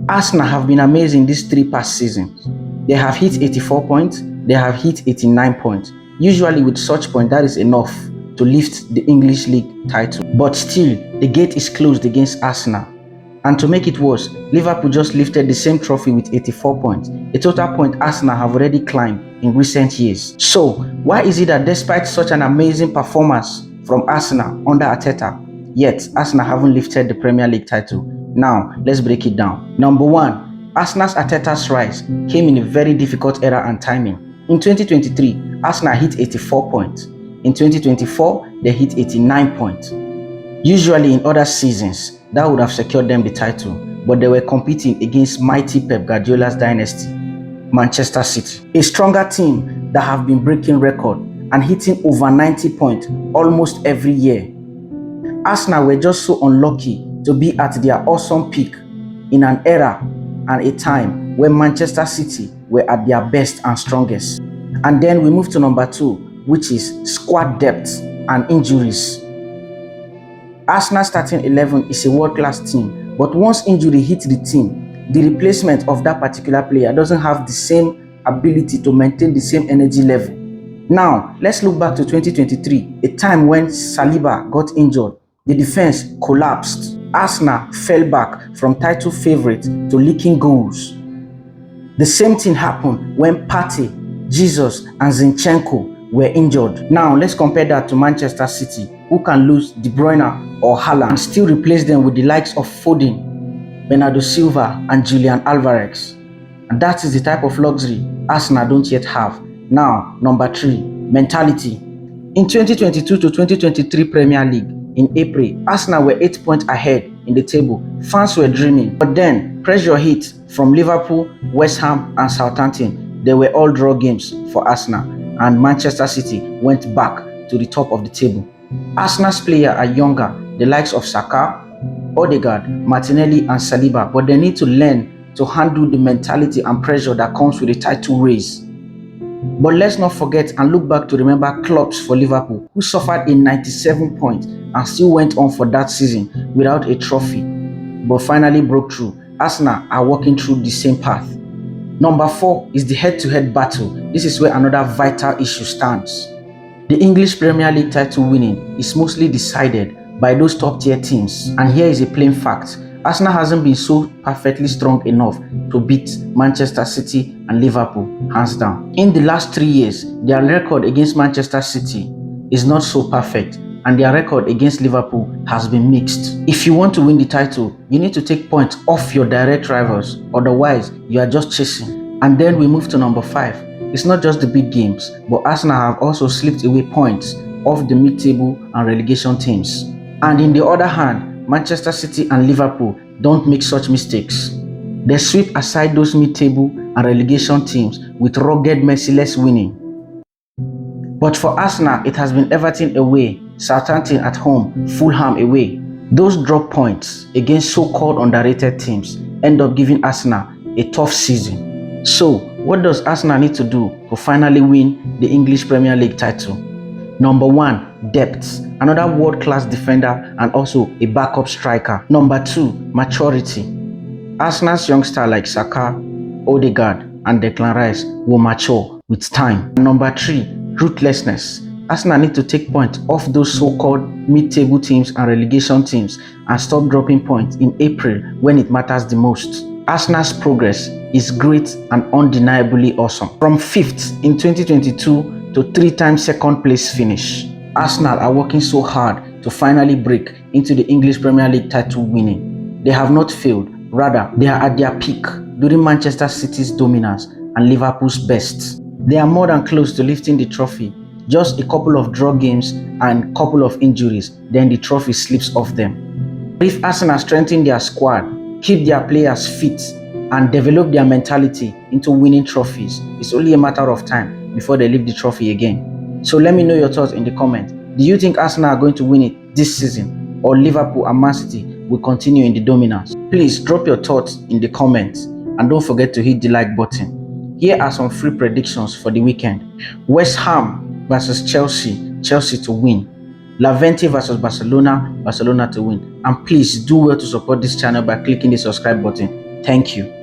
Arsenal have been amazing these 3 past seasons. They have hit 84 points, they have hit 89 points. Usually with such point, that is enough to lift the English League title. But still, the gate is closed against Arsenal. And to make it worse, Liverpool just lifted the same trophy with 84 points, a total point Arsenal have already climbed in recent years. So, why is it that despite such an amazing performance from Arsenal under Arteta, yet Arsenal haven't lifted the Premier League title? Now, let's break it down. Number 1, Arsenal's Arteta's rise came in a very difficult era and timing. In 2023, Arsenal hit 84 points. In 2024, they hit 89 points. Usually in other seasons, that would have secured them the title, but they were competing against mighty Pep Guardiola's dynasty, Manchester City, a stronger team that have been breaking records and hitting over 90 points almost every year. Arsenal were just so unlucky to be at their awesome peak in an era and a time when Manchester City were at their best and strongest. And then we move to number 2, which is squad depth and injuries. Arsenal's starting 11 is a world-class team, but once injury hits the team, the replacement of that particular player doesn't have the same ability to maintain the same energy level. Now, let's look back to 2023, a time when Saliba got injured. The defense collapsed. Arsenal fell back from title favorite to leaking goals. The same thing happened when Partey, Jesus, and Zinchenko were injured. Now, let's compare that to Manchester City, who can lose De Bruyne or Haaland and still replace them with the likes of Foden, Bernardo Silva, and Julian Alvarez. And that is the type of luxury Arsenal don't yet have. Now, number 3, mentality. In 2022 to 2023 Premier League, in April, Arsenal were 8 points ahead in the table. Fans were dreaming. But then, pressure hit from Liverpool, West Ham, and Southampton. They were all draw games for Arsenal, and Manchester City went back to the top of the table. Arsenal's players are younger, the likes of Saka, Odegaard, Martinelli, and Saliba, but they need to learn to handle the mentality and pressure that comes with a title race. But let's not forget and look back to remember clubs for Liverpool, who suffered a 97 points and still went on for that season without a trophy, but finally broke through. Arsenal are walking through the same path. Number 4 is the head-to-head battle. This is where another vital issue stands. The English Premier League title winning is mostly decided by those top-tier teams, and here is a plain fact. Arsenal hasn't been so perfectly strong enough to beat Manchester City and Liverpool, hands down. In the last 3 years, their record against Manchester City is not so perfect, and their record against Liverpool has been mixed. If you want to win the title, you need to take points off your direct rivals, otherwise you are just chasing. And then we move to number 5. It's not just the big games, but Arsenal have also slipped away points off the mid-table and relegation teams. And in the other hand, Manchester City and Liverpool don't make such mistakes. They sweep aside those mid-table and relegation teams with rugged, merciless winning. But for Arsenal, it has been Everton away, Southampton at home, Fulham away. Those drop points against so-called underrated teams end up giving Arsenal a tough season. So, what does Arsenal need to do to finally win the English Premier League title? Number 1, depth. Another world-class defender and also a backup striker. Number 2, maturity. Arsenal's youngsters like Saka, Odegaard, and Declan Rice will mature with time. Number 3, ruthlessness. Arsenal need to take points off those so-called mid-table teams and relegation teams and stop dropping points in April when it matters the most. Arsenal's progress is great and undeniably awesome. From 5th in 2022 to 3-time second place finish, Arsenal are working so hard to finally break into the English Premier League title winning. They have not failed, rather they are at their peak during Manchester City's dominance and Liverpool's best. They are more than close to lifting the trophy. Just a couple of draw games and couple of injuries, then the trophy slips off them. If Arsenal strengthen their squad, keep their players fit, and develop their mentality into winning trophies, it's only a matter of time before they lift the trophy again. So let me know your thoughts in the comments. Do you think Arsenal are going to win it this season, or Liverpool and Man City will continue in the dominance? Please drop your thoughts in the comments and don't forget to hit the like button. Here are some free predictions for the weekend. West Ham versus Chelsea, Chelsea to win. Levante versus Barcelona, Barcelona to win. And please do well to support this channel by clicking the subscribe button. Thank you.